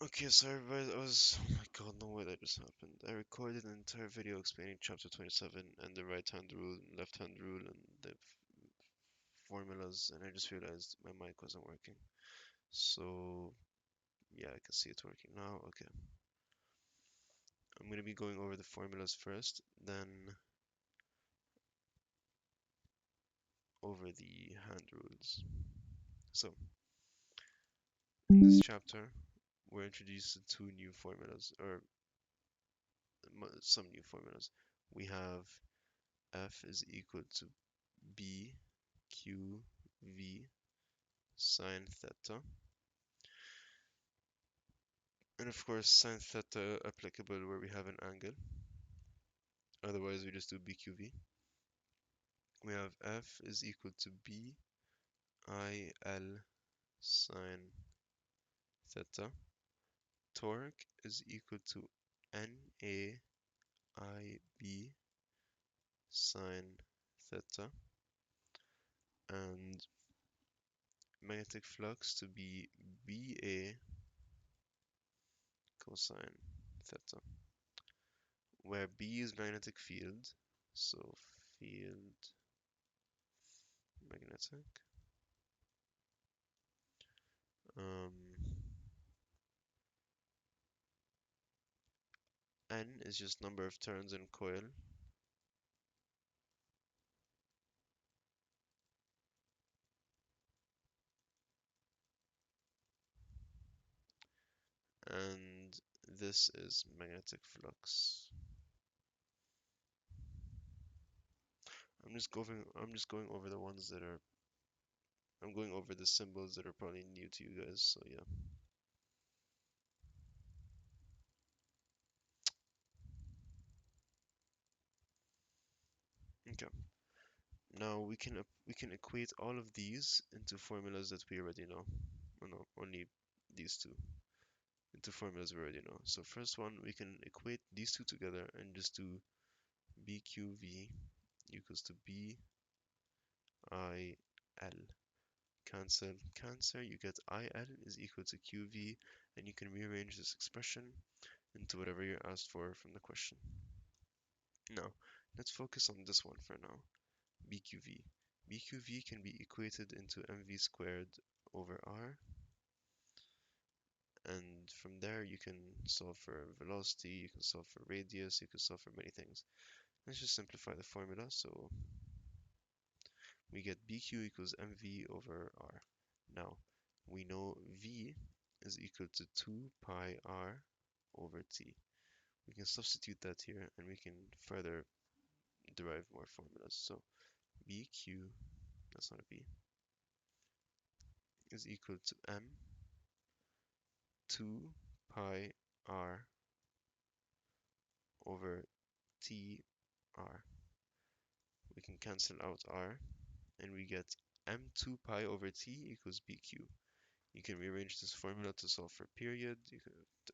Okay, so everybody, oh my god, no way that just happened. I recorded an entire video explaining chapter 27 and the right hand rule and left hand rule and the formulas, and I just realized my mic wasn't working. So, yeah, I can see it's working now. Okay. I'm going to be going over the formulas first, then over the hand rules. So, in this chapter, we're introduced to two new formulas, or some new formulas. We have F is equal to B Q V sine theta. And of course, sine theta applicable where we have an angle. Otherwise, we just do BQV. We have F is equal to B I L sine theta. Torque is equal to NA IB sine theta. And magnetic flux to be BA cosine theta, where B is magnetic field, so field magnetic. Um, N is just number of turns in coil, and this is magnetic flux. I'm just going over the ones that are I'm going over the symbols that are probably new to you guys, so yeah. Okay. Now we can equate all of these into formulas that we already know. Well, no, only these two into formulas we already know. So first one, we can equate these two together and just do BQV equals to BIL. Cancel, cancel, you get IL is equal to QV, and you can rearrange this expression into whatever you're asked for from the question. Now, let's focus on this one for now, BQV. BQV can be equated into mv squared over r, and from there you can solve for velocity, you can solve for radius, you can solve for many things. Let's just simplify the formula. So we get BQ equals mv over r. Now, we know v is equal to 2 pi r over t. We can substitute that here and we can further derive more formulas. So BQ, that's not a B, is equal to m 2 pi r over t r. We can cancel out r and we get m2 pi over t equals BQ. You can rearrange this formula to solve for period,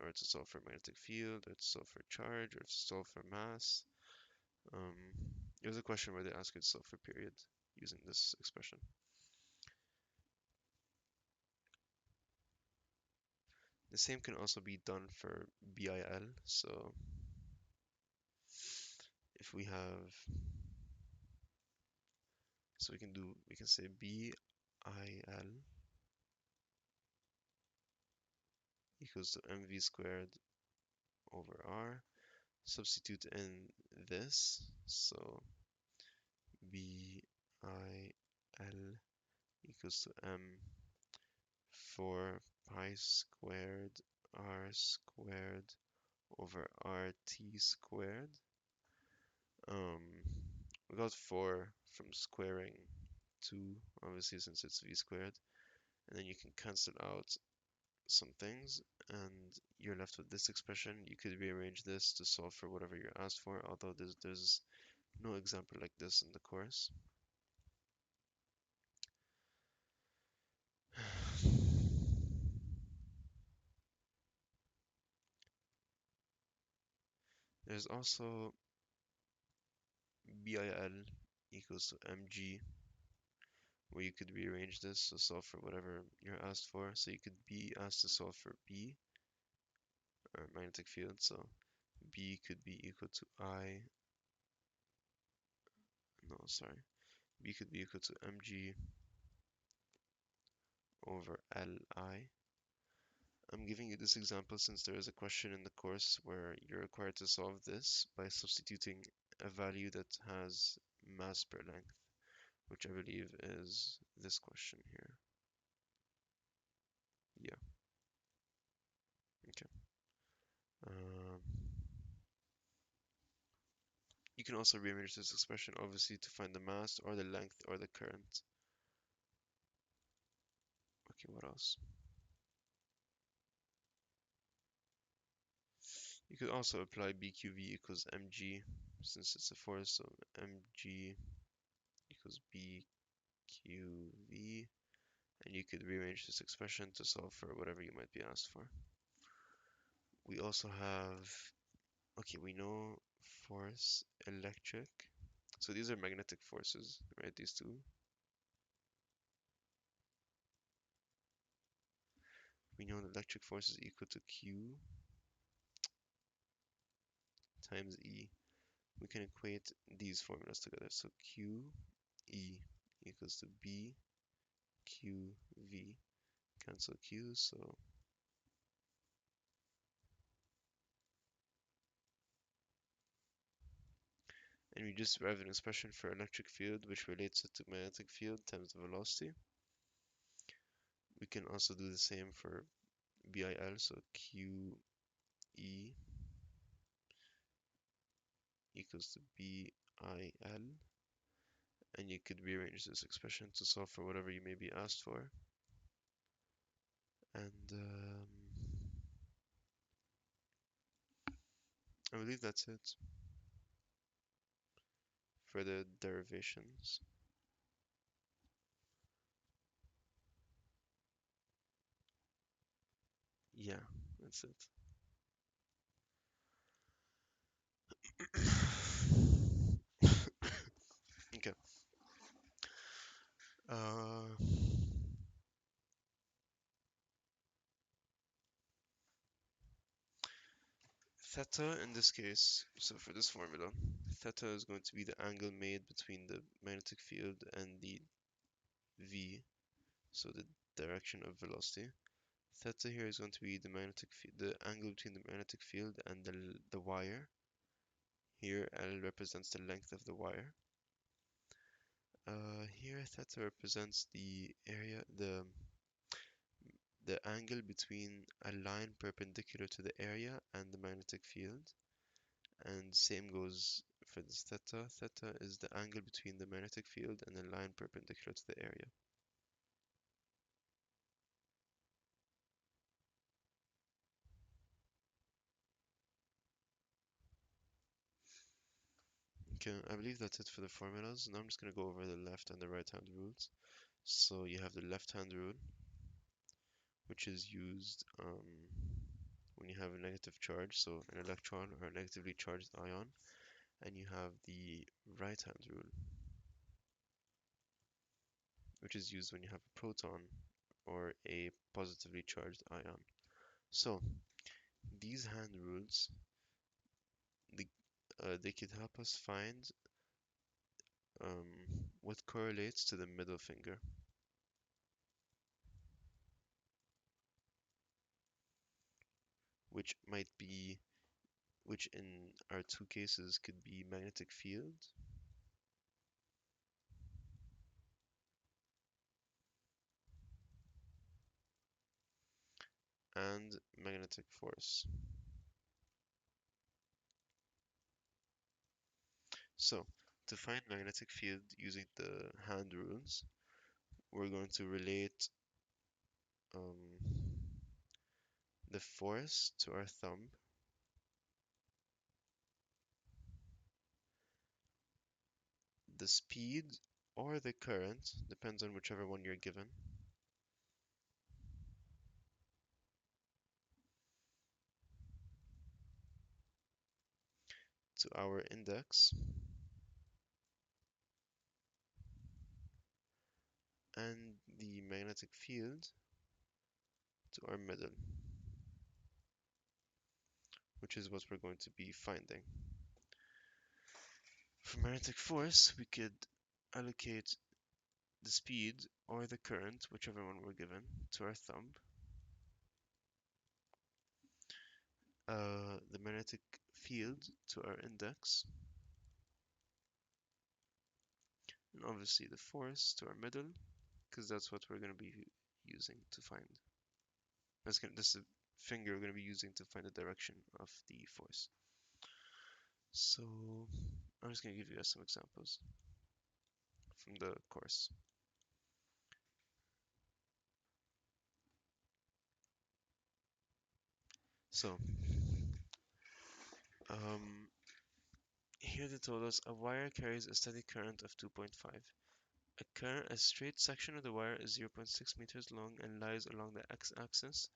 or to solve for magnetic field, or to solve for charge, or to solve for mass. Um, There's a question where they ask you to solve for period using this expression. The same can also be done for BIL. So if we have, so we can say BIL equals to mv squared over r. Substitute in this, so BIL equals to m 4 pi squared r squared over rt squared. We got 4 from squaring 2, obviously, since it's v squared. And then you can cancel out some things, and you're left with this expression. You could rearrange this to solve for whatever you're asked for, although there's no example like this in the course. There's also BIL equals to mg, where you could rearrange this to solve for whatever you're asked for. So you could be asked to solve for B, magnetic field. So B could be equal to no, sorry. B could be equal to mg over Li. I'm giving you this example since there is a question in the course where you're required to solve this by substituting a value that has mass per length, which I believe is this question here. Yeah, okay. Um, you can also rearrange this expression obviously to find the mass or the length or the current. Okay, what else? You could also apply BQV equals mg since it's a force, so mg equals BQV, and you could rearrange this expression to solve for whatever you might be asked for. We also have, okay, we know force, electric. So these are magnetic forces, right? These two. We know the electric force is equal to Q times E. We can equate these formulas together. So Q E equals to B Q V. Cancel Q, so and we just derive an expression for electric field which relates it to magnetic field times the velocity. We can also do the same for BIL, so QE equals to BIL, and you could rearrange this expression to solve for whatever you may be asked for. And I believe that's it for the derivations. Yeah, that's it. Okay. Uh, Theta in this case, so for this formula, theta is going to be the angle made between the magnetic field and the v, so the direction of velocity. Theta here is going to be the angle between the magnetic field and the wire. Here L represents the length of the wire. Here theta represents the area, the angle between a line perpendicular to the area and the magnetic field. And same goes for this theta. Theta is the angle between the magnetic field and the line perpendicular to the area. Okay, I believe that's it for the formulas. Now I'm just going to go over the left and the right hand rules. So you have the left hand rule, which is used when you have a negative charge, so an electron or a negatively charged ion. And you have the right hand rule, which is used when you have a proton or a positively charged ion. So these hand rules, the, they could help us find what correlates to the middle finger. Which might be, which in our two cases could be magnetic field and magnetic force. So, to find magnetic field using the hand rules, we're going to relate the force to our thumb, the speed or the current, depends on whichever one you're given, to our index, and the magnetic field to our middle. which is what we're going to be finding. For magnetic force, we could allocate the speed or the current, whichever one we're given, to our thumb. The magnetic field to our index, and obviously the force to our middle, because that's what we're going to be using to find. This is the finger we're going to be using to find the direction of the force. So I'm just going to give you guys some examples from the course. So here they told us a wire carries a steady current of 2.5. A straight section of the wire is 0.6 meters long and lies along the x-axis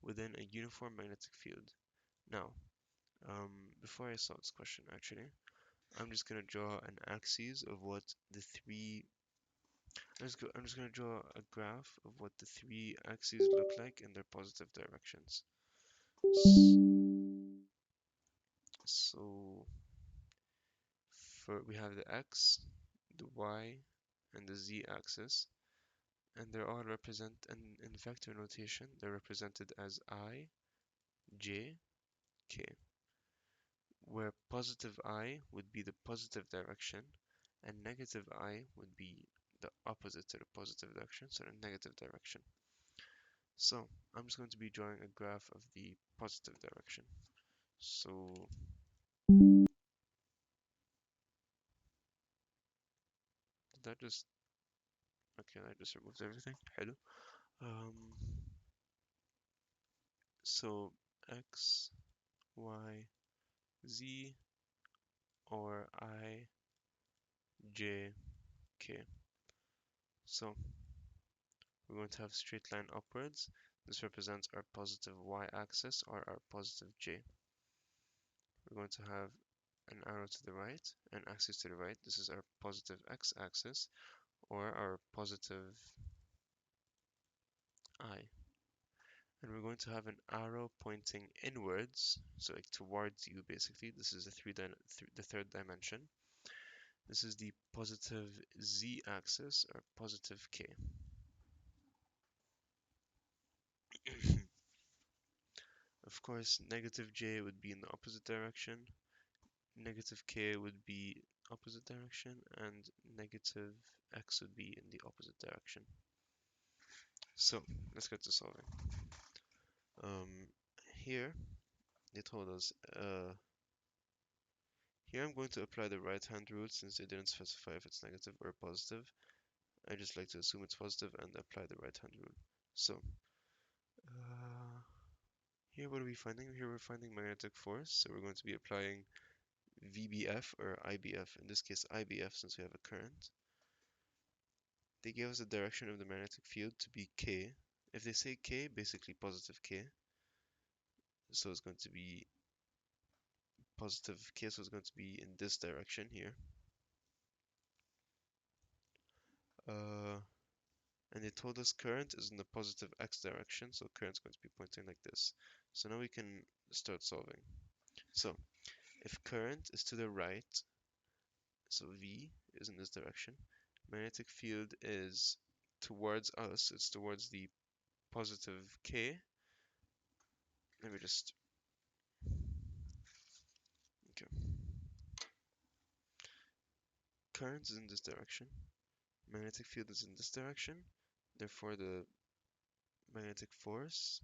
within a uniform magnetic field. Now, before I solve this question, actually, I'm just gonna draw an axis of what the three. I'm just gonna draw a graph of what the three axes look like in their positive directions. So, we have the x, the y, and the z axis, and they're all represent in vector notation. They're represented as I, j, k, where positive I would be the positive direction and negative I would be the opposite to the positive direction, so the negative direction. So I'm just going to be drawing a graph of the positive direction. So that just okay, I just removed everything. Hello. Um, so x, y, z, or I, j, k. So we're going to have straight line upwards. This represents our positive y-axis or our positive j. We're going to have an arrow to the right, an axis to the right. This is our positive x-axis or our positive I. And we're going to have an arrow pointing inwards, so like towards you basically. This is the third dimension. This is the positive z-axis or positive k. Of course, negative j would be in the opposite direction, negative k would be opposite direction, and negative x would be in the opposite direction. So let's get to solving. Here they told us, here I'm going to apply the right hand rule since they didn't specify if it's negative or positive. I just like to assume it's positive and apply the right hand rule. So here what are we finding? Here we're finding magnetic force, so we're going to be applying VBF or IBF, in this case IBF since we have a current. They gave us the direction of the magnetic field to be K. If they say K, basically positive K. So it's going to be positive K, so it's going to be in this direction here. And they told us current is in the positive x direction, so current is going to be pointing like this. So now we can start solving. So if current is to the right, so V is in this direction, magnetic field is towards us, it's towards the positive K. Let me just, okay. Current is in this direction, magnetic field is in this direction, therefore the magnetic force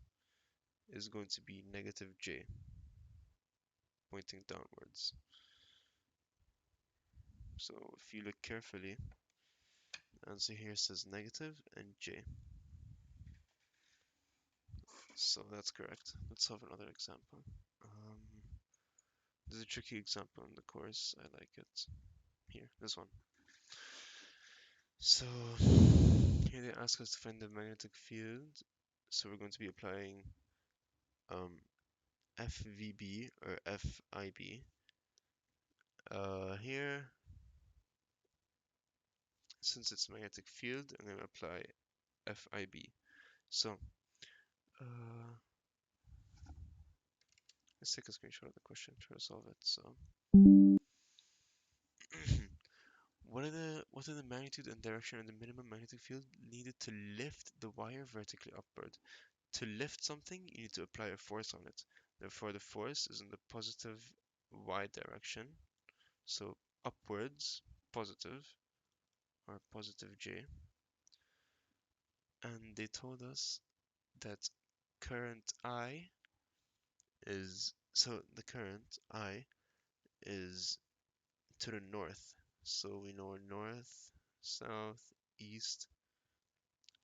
is going to be negative J, pointing downwards. So if you look carefully, the answer here says negative and J. So that's correct. Let's solve another example. There's a tricky example in the course. I like it. Here, this one. So here they ask us to find the magnetic field. So we're going to be applying FVB or FIB. Here, since it's magnetic field, I'm going to apply FIB. So Let's take a screenshot of the question, try to solve it. So, what are the magnitude and direction and the minimum magnetic field needed to lift the wire vertically upward? To lift something, you need to apply a force on it. Therefore, the force is in the positive y direction. So upwards, positive, or positive j. And they told us that current I so the current I is to the north. So we know north, south, east,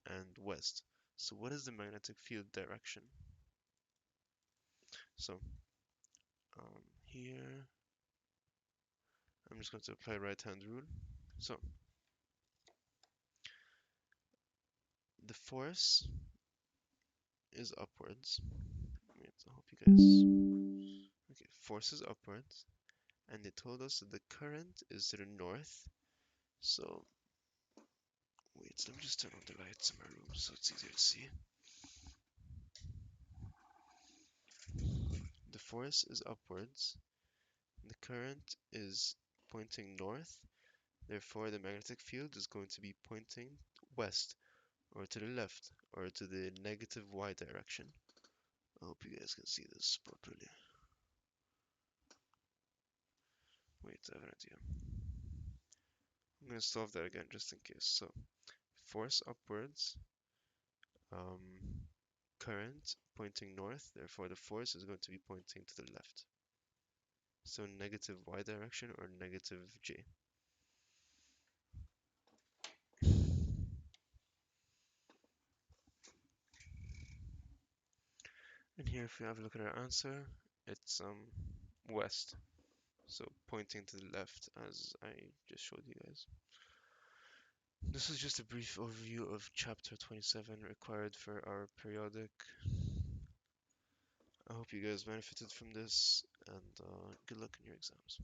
and west. So what is the magnetic field direction? So here, I'm just going to apply right hand rule. So the force is upwards. Wait, I hope you guys. Okay, force is upwards, and they told us that the current is to the north. So wait, let me just turn on the lights in my room so it's easier to see. The force is upwards, the current is pointing north, therefore the magnetic field is going to be pointing west, or to the left, or to the negative y direction. I hope you guys can see this properly. Wait, I have an idea. I'm going to solve that again just in case. So, force upwards, um, current pointing north, therefore the force is going to be pointing to the left. So negative y direction or negative j. And here, if we have a look at our answer, it's west. So pointing to the left, as I just showed you guys. This is just a brief overview of chapter 27 required for our periodic. I hope you guys benefited from this, and good luck in your exams.